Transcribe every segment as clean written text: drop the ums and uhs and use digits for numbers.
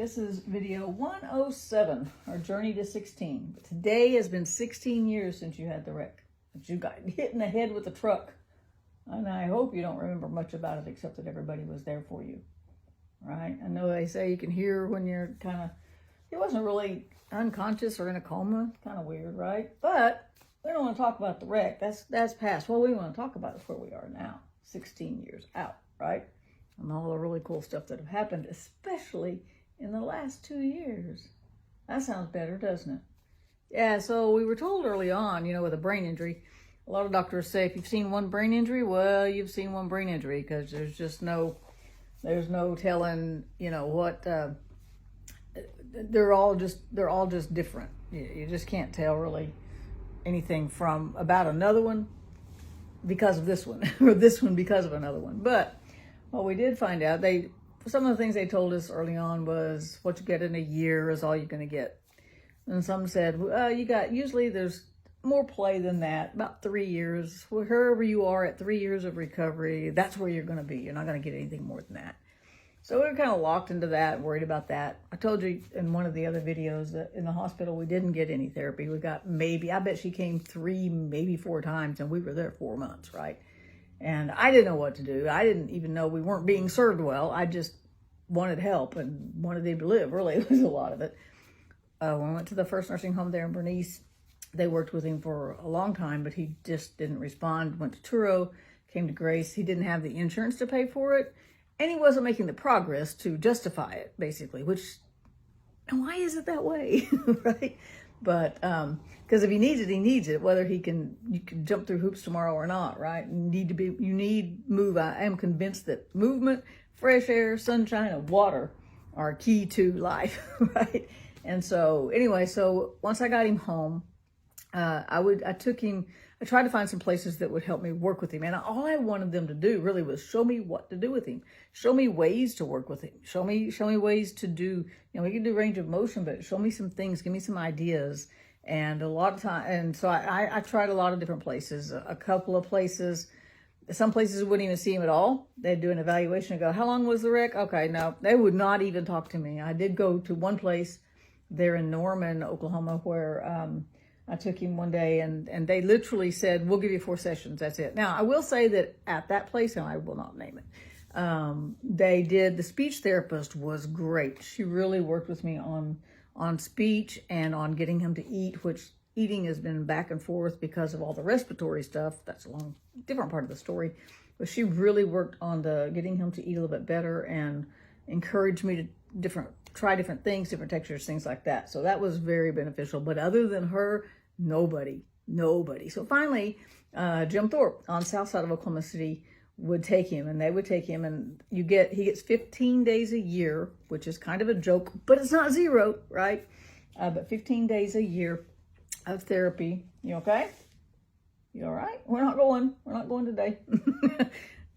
This is video 107, our journey to 16. But today has been 16 years since you had the wreck, that you got hit in the head with a truck. And I hope you don't remember much about it except that everybody was there for you, right? I know they say you can hear when you're it wasn't really unconscious or in a coma. Kind of weird, right? But we don't want to talk about the wreck. That's past. What we want to talk about is where we are now, 16 years out, right? And all the really cool stuff that have happened, especially in the last 2 years. That sounds better, doesn't it? Yeah, so we were told early on, with a brain injury, a lot of doctors say if you've seen one brain injury, well, you've seen one brain injury, because there's no telling, what, they're all just different. You just can't tell really anything from about another one because of this one, or this one because of another one. But what we did find out, some of the things they told us early on was what you get in a year is all you're going to get. And some said, usually there's more play than that, about 3 years. Wherever you are at 3 years of recovery, that's where you're going to be. You're not going to get anything more than that. So we were kind of locked into that, worried about that. I told you in one of the other videos that in the hospital, we didn't get any therapy. We got I bet she came 3, maybe 4 times, and we were there 4 months, right? And I didn't know what to do. I didn't even know we weren't being served well. I just wanted help and wanted him to live. Really, it was a lot of it. When I went to the first nursing home there in Bernice, they worked with him for a long time, but he just didn't respond. Went to Truro, came to Grace. He didn't have the insurance to pay for it, and he wasn't making the progress to justify it, basically, and why is it that way, right? But because if he needs it, whether you can jump through hoops tomorrow or not, right? You need move. I am convinced that movement, fresh air, sunshine, and water are key to life, right? And so anyway, once I got him home, I tried to find some places that would help me work with him. And all I wanted them to do really was show me what to do with him. Show me ways to work with him. Show me ways to do, we can do range of motion, but show me some things, give me some ideas. And a lot of time, and so I tried a lot of different places, a couple of places. Some places wouldn't even see him at all. They'd do an evaluation and go, how long was the wreck? Okay, no, they would not even talk to me. I did go to one place there in Norman, Oklahoma, where I took him one day, and they literally said, we'll give you 4 sessions. That's it. Now, I will say that at that place, and I will not name it, the speech therapist was great. She really worked with me on speech and on getting him to eat, which eating has been back and forth because of all the respiratory stuff. That's a different part of the story. But she really worked on getting him to eat a little bit better and encouraged me to try different things, different textures, things like that. So that was very beneficial. But other than her, nobody. So finally, Jim Thorpe on south side of Oklahoma City would take him, and they would take him, and he gets 15 days a year, which is kind of a joke, but it's not 0, right? But 15 days a year of therapy. You okay? You all right? We're not going today.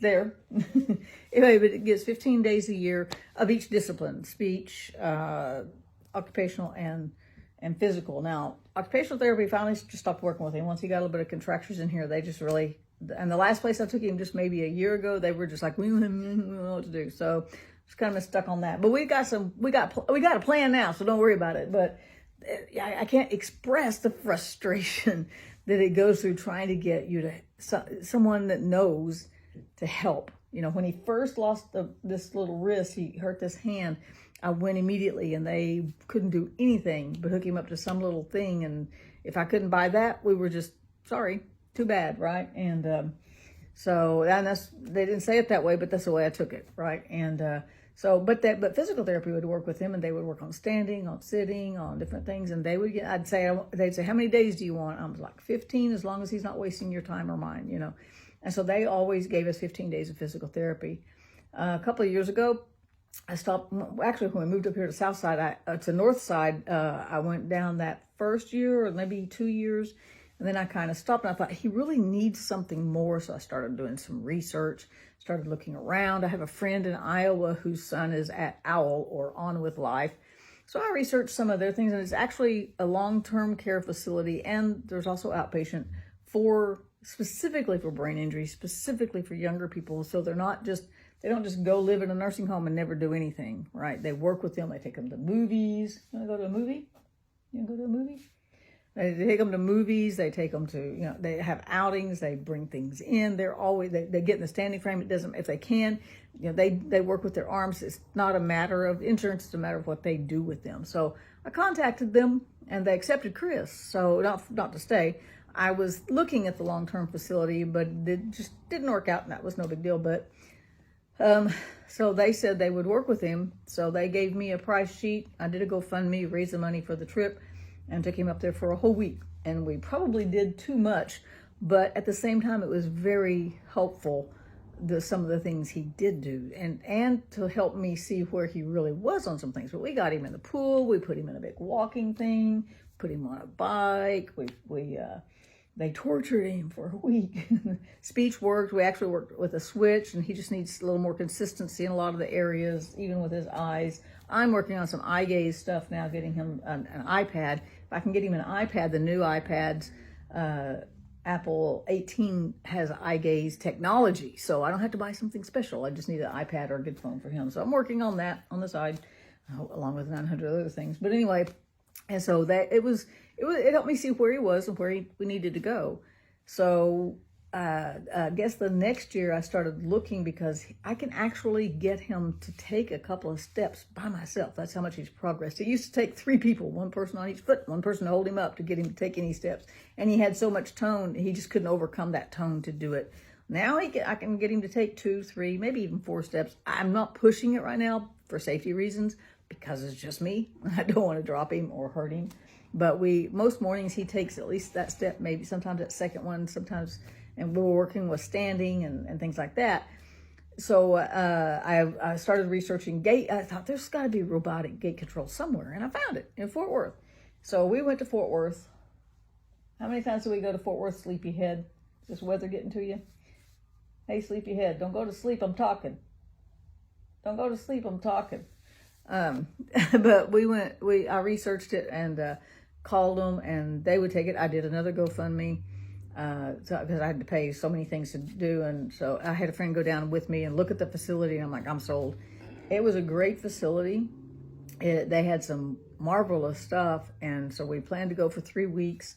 There. Anyway, but it gets 15 days a year of each discipline: speech, occupational, and physical. Now, occupational therapy finally just stopped working with him. Once he got a little bit of contractures in here, they just really, and the last place I took him just maybe a year ago, they were just like, we don't know what to do. So just kind of stuck on that. But we got a plan now, so don't worry about it. But I can't express the frustration that it goes through trying to get you to someone that knows to help. When he first lost this little wrist, he hurt this hand, I went immediately, and they couldn't do anything but hook him up to some little thing. And if I couldn't buy that, we were just, sorry, too bad, right? And they didn't say it that way, but that's the way I took it, right? And but physical therapy would work with him, and they would work on standing, on sitting, on different things. And they'd say, how many days do you want? I was like, 15, as long as he's not wasting your time or mine, And so they always gave us 15 days of physical therapy. A couple of years ago, I stopped. Actually, when we moved up here to South Side, to North Side, I went down that first year or maybe 2 years. And then I kind of stopped, and I thought he really needs something more. So I started doing some research, started looking around. I have a friend in Iowa whose son is at OWL, or On With Life. So I researched some of their things, and it's actually a long-term care facility. And there's also outpatient specifically for brain injury, specifically for younger people. So they're not just They don't just go live in a nursing home and never do anything, right? They work with them. They take them to movies. You want to go to a movie? You want to go to a movie? They take them to movies. They take them to, they have outings. They bring things in. They're always, they get in the standing frame. It doesn't, if they can, they work with their arms. It's not a matter of insurance. It's a matter of what they do with them. So I contacted them and they accepted Chris. So not to stay. I was looking at the long-term facility, but it just didn't work out, and that was no big deal. But so they said they would work with him. So they gave me a price sheet. I did a GoFundMe, raised the money for the trip, and took him up there for a whole week. And we probably did too much, but at the same time, it was very helpful, some of the things he did do, and to help me see where he really was on some things. But we got him in the pool. We put him in a big walking thing, put him on a bike. They tortured him for a week. Speech worked. We actually worked with a switch, and he just needs a little more consistency in a lot of the areas, even with his eyes. I'm working on some eye gaze stuff now, getting him an iPad. If I can get him an iPad, the new iPads, Apple 18 has eye gaze technology, so I don't have to buy something special. I just need an iPad or a good phone for him. So I'm working on that on the side, along with 900 other things. But anyway, and so that it helped me see where he was and where we needed to go. So I guess the next year I started looking, because I can actually get him to take a couple of steps by myself. That's how much he's progressed. It used to take 3 people, one person on each foot, one person to hold him up to get him to take any steps. And he had so much tone, he just couldn't overcome that tone to do it. Now I can get him to take 2, 3, maybe even 4 steps. I'm not pushing it right now for safety reasons, because it's just me. I don't want to drop him or hurt him. But most mornings he takes at least that step, maybe sometimes that second one, sometimes, and we were working with standing and things like that. So I started researching gait. I thought there's got to be robotic gait control somewhere, and I found it in Fort Worth. So we went to Fort Worth. How many times do we go to Fort Worth, sleepyhead? Is this weather getting to you? Hey, sleepyhead, don't go to sleep, I'm talking. Don't go to sleep, I'm talking. But I researched it and called them, and they would take it. I did another GoFundMe, because I had to pay so many things to do. And so I had a friend go down with me and look at the facility, and I'm like, I'm sold. It was a great facility. They had some marvelous stuff. And so we planned to go for 3 weeks,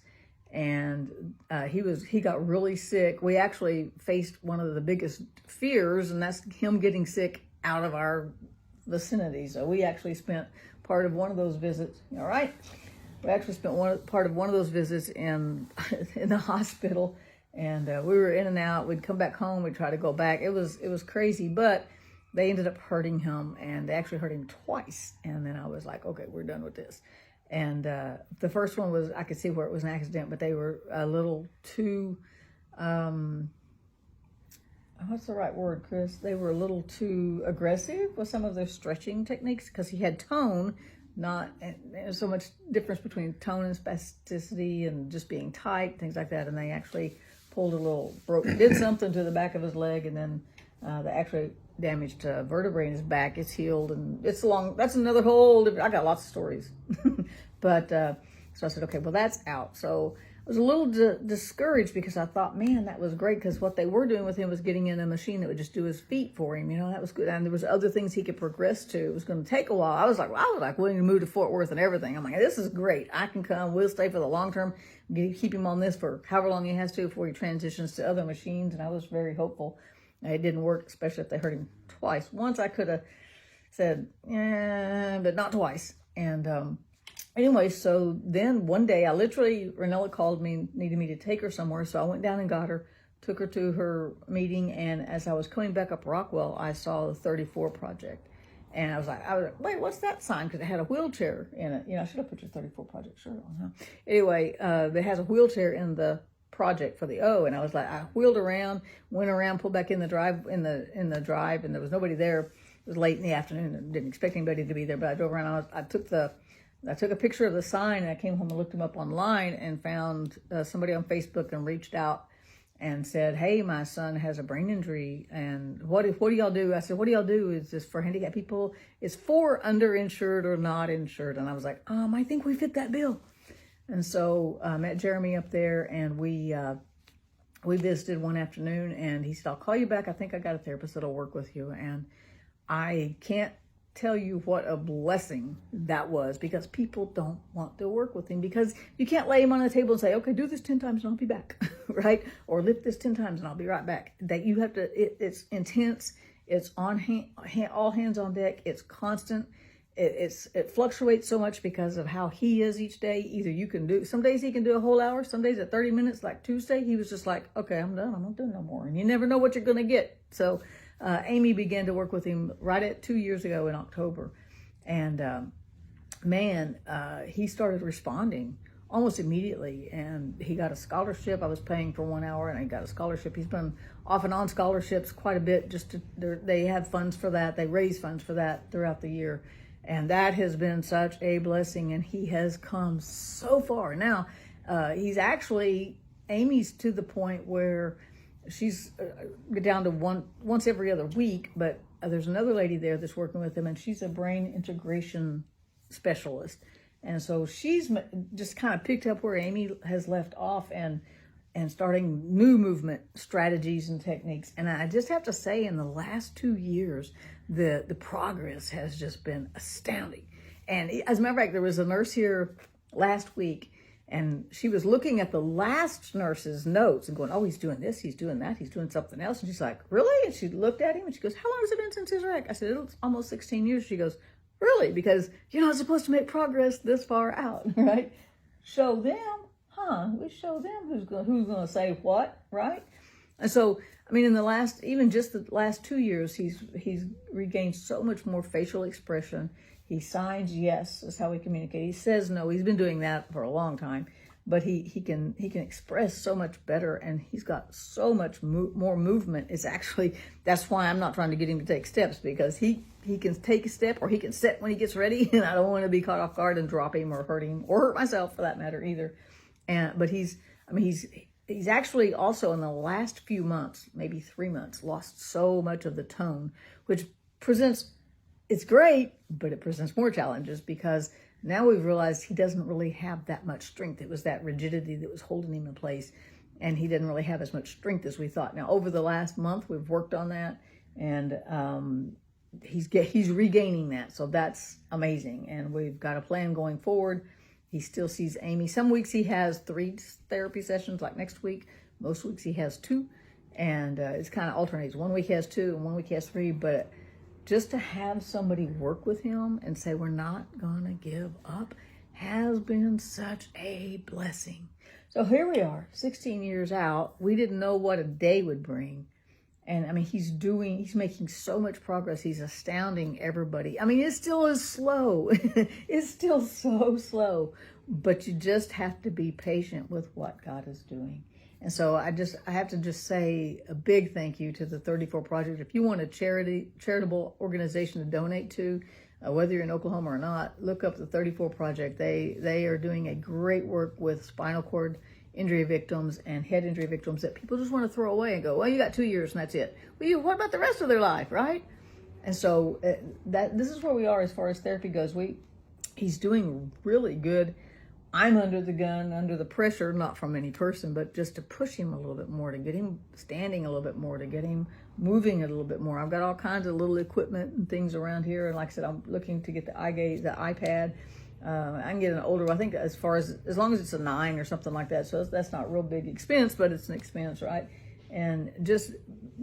and he got really sick. We actually faced one of the biggest fears, and that's him getting sick out of our vicinity. So we actually spent part of one of those visits. All right. We actually spent part of one of those visits in the hospital, and we were in and out. We'd come back home. We'd try to go back. It was crazy, but they ended up hurting him, and they actually hurt him twice. And then I was like, okay, we're done with this. And the first one was, I could see where it was an accident, but they were a little too, what's the right word, Chris? They were a little too aggressive with some of their stretching techniques, because he had tone, not so much difference between tone and spasticity and just being tight, things like that. And they actually pulled did something to the back of his leg, and then they actually damaged vertebrae in his back. It's healed, and it's long. That's another I got lots of stories. But so I said, okay, well, that's out. So I was a little discouraged, because I thought, man, that was great, because what they were doing with him was getting in a machine that would just do his feet for him. That was good. And there was other things he could progress to. It was going to take a while. I was like willing to move to Fort Worth and everything. I'm like, this is great. I can come. We'll stay for the long term. Keep him on this for however long he has to before he transitions to other machines. And I was very hopeful. It didn't work, especially if they hurt him twice. Once I could have said, yeah, but not twice. And anyway, so then one day Ranella called me, needed me to take her somewhere. So I went down and got her, took her to her meeting. And as I was coming back up Rockwell, I saw the 34 project. And I was like, wait, what's that sign? Because it had a wheelchair in it. I should have put your 34 project shirt on, huh? Anyway, it has a wheelchair in the project for the O. And I was like, I wheeled around, went around, pulled back in the drive, and there was nobody there. It was late in the afternoon. I didn't expect anybody to be there, but I drove around. I took a picture of the sign, and I came home and looked them up online, and found somebody on Facebook, and reached out and said, hey, my son has a brain injury, and what do y'all do? I said, what do y'all do? Is this for handicapped people? It's for underinsured or not insured. And I was like, I think we fit that bill. And so I met Jeremy up there, and we we visited one afternoon, and he said, I'll call you back. I think I got a therapist that'll work with you. And I can't tell you what a blessing that was, because people don't want to work with him, because you can't lay him on the table and say, okay, do this 10 times and I'll be back, right? Or lift this 10 times and I'll be right back. That you have to, it's intense. It's on all hands on deck. It's constant. It fluctuates so much because of how he is each day. Either you can do, some days he can do a whole hour, some days at 30 minutes, like Tuesday, he was just like, okay, I'm done. I'm not doing no more. And you never know what you're going to get. So Amy began to work with him right at 2 years ago in October. And he started responding almost immediately. And he got a scholarship. I was paying for 1 hour and I got a scholarship. He's been off and on scholarships quite a bit. They have funds for that. They raise funds for that throughout the year. And that has been such a blessing, and he has come so far. Now, Amy's to the point where she's down to once every other week, but there's another lady there that's working with him, and she's a brain integration specialist. And so she's just kind of picked up where Amy has left off and starting new movement strategies and techniques. And I just have to say, in the last 2 years, the progress has just been astounding. And as a matter of fact, there was a nurse here last week, and she was looking at the last nurse's notes and going, oh, he's doing this, he's doing that, he's doing something else. And she's like, really? And she looked at him and she goes, how long has it been since his wreck? I said, it's almost 16 years. She goes, really? Because you're not supposed to make progress this far out, right? Show them. We show them who's going to say what, right? And so, I mean, in the last 2 years, he's regained so much more facial expression. He signs yes, is how we communicate. He says no. He's been doing that for a long time, but he can express so much better, and he's got so much more movement. That's why I'm not trying to get him to take steps, because he can take a step, or he can sit when he gets ready, and I don't want to be caught off guard and drop him or hurt him, or hurt myself for that matter either. But he's actually also in the last few months, maybe 3 months, lost so much of the tone, which it's great, but it presents more challenges, because now we've realized he doesn't really have that much strength. It was that rigidity that was holding him in place, and he didn't really have as much strength as we thought. Now, over the last month, we've worked on that, and he's regaining that. So that's amazing, and we've got a plan going forward. He still sees Amy. Some weeks he has 3 therapy sessions, like next week. Most weeks he has 2, and it's kind of alternates. 1 week he has 2, and 1 week he has 3. But just to have somebody work with him and say, we're not going to give up, has been such a blessing. So here we are, 16 years out. We didn't know what a day would bring. And I mean, he's making so much progress. He's astounding everybody. I mean, it still is slow. It's still so slow, but you just have to be patient with what God is doing. And so I have to just say a big thank you to the 34 Project. If you want a charitable organization to donate to, whether you're in Oklahoma or not, look up the 34 Project. They are doing a great work with spinal cord injury victims and head injury victims that people just want to throw away and go, well, you got 2 years and that's it. Well, what about the rest of their life, right? And so this is where we are as far as therapy goes. He's doing really good. I'm under the gun, under the pressure, not from any person, but just to push him a little bit more, to get him standing a little bit more, to get him moving a little bit more. I've got all kinds of little equipment and things around here. And like I said, I'm looking to get the iPad. I can get an older, I think as long as it's a 9 or something like that. So that's not real big expense, but it's an expense, right? And just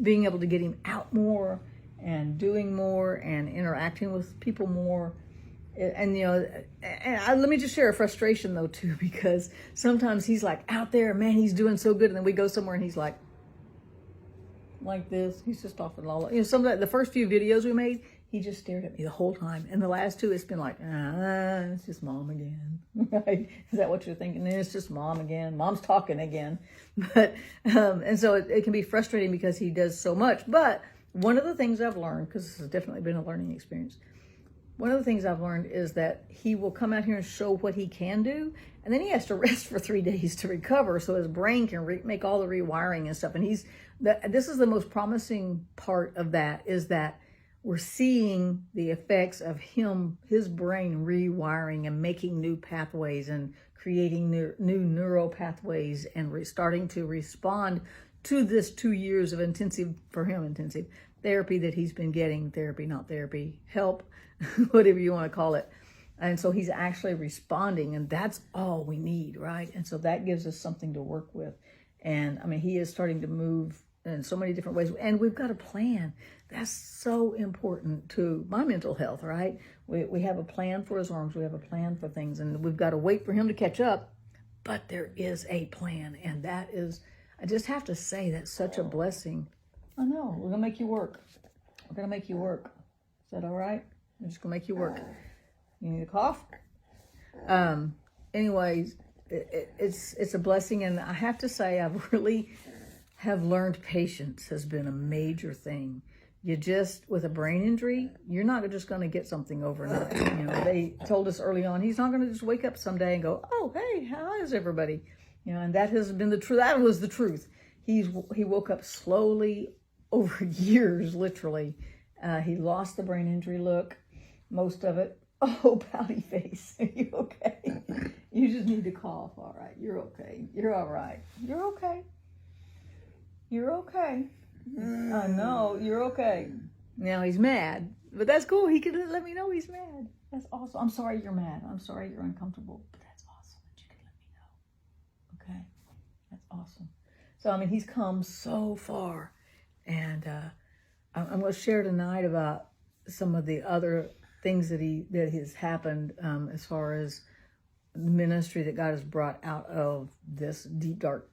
being able to get him out more and doing more and interacting with people more. And, let me just share a frustration though, too, because sometimes he's like out there, man, he's doing so good. And then we go somewhere and he's like this. He's just off and all. The first few videos we made, he just stared at me the whole time. And the last 2, it's been like, it's just mom again. Right? Is that what you're thinking? It's just mom again. Mom's talking again. But, and so it can be frustrating because he does so much. But one of the things I've learned, because this has definitely been a learning experience, one of the things I've learned is that he will come out here and show what he can do, and then he has to rest for 3 days to recover so his brain can make all the rewiring and stuff. And this is the most promising part of that, is that we're seeing the effects of his brain rewiring and making new pathways and creating new neural pathways and starting to respond to this 2 years of intensive, for him, intensive therapy that he's been getting, therapy, not therapy, help, whatever you want to call it. And so he's actually responding, and that's all we need, right? And so that gives us something to work with. And I mean, he is starting to move in so many different ways, and we've got a plan. That's so important to my mental health, right? We have a plan for his arms, we have a plan for things, and we've got to wait for him to catch up, but there is a plan, and that is, I just have to say, that's such a blessing. I know, we're gonna make you work. We're gonna make you work. Is that all right? We're just gonna make you work. You need a cough? Anyways, it's a blessing, and I have to say, I've really have learned patience has been a major thing. You just, with a brain injury, you're not just going to get something overnight. You know, they told us early on, he's not going to just wake up someday and go, oh, hey, how is everybody? You know, and that has been the truth. That was the truth. He woke up slowly over years, literally. He lost the brain injury look, most of it. Oh, pouty face. Are you okay? You just need to cough. All right. You're okay. You're all right. You're okay. You're okay. I know. You're okay. Now he's mad, but that's cool. He can let me know he's mad. That's awesome. I'm sorry you're mad. I'm sorry you're uncomfortable, but that's awesome that you can let me know. Okay. That's awesome. So, I mean, he's come so far, and I'm going to share tonight about some of the other things that has happened as far as the ministry that God has brought out of this deep, dark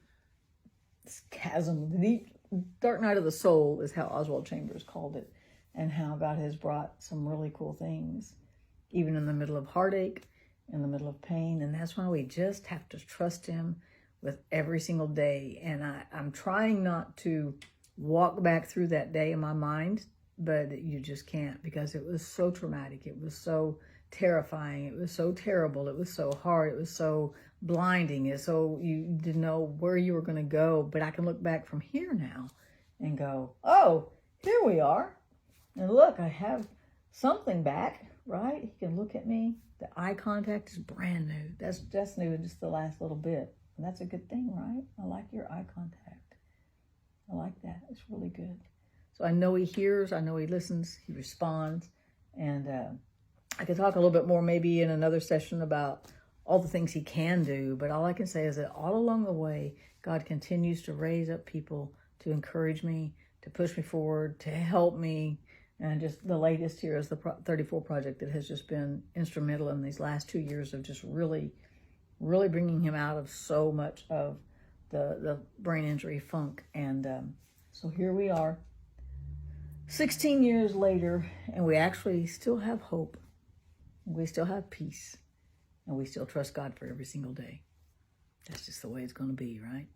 chasm. The deep, dark night of the soul is how Oswald Chambers called it, and how God has brought some really cool things, even in the middle of heartache, in the middle of pain. And that's why we just have to trust him with every single day. And I'm trying not to walk back through that day in my mind, but you just can't, because it was so traumatic. It was so terrifying. It was so terrible. It was so hard. It was so blinding. It's so you didn't know where you were going to go. But I can look back from here now and go, oh, here we are. And look, I have something back, right? He can look at me. The eye contact is brand new. That's just new in just the last little bit. And that's a good thing, right? I like your eye contact. I like that. It's really good. So I know he hears, I know he listens, he responds. And I could talk a little bit more maybe in another session about all the things he can do. But all I can say is that all along the way, God continues to raise up people to encourage me, to push me forward, to help me. And just the latest here is the 34 Project that has just been instrumental in these last 2 years of just really, really bringing him out of so much of the brain injury funk. And so here we are, 16 years later, and we actually still have hope. We still have peace. And we still trust God for every single day. That's just the way it's going to be, right?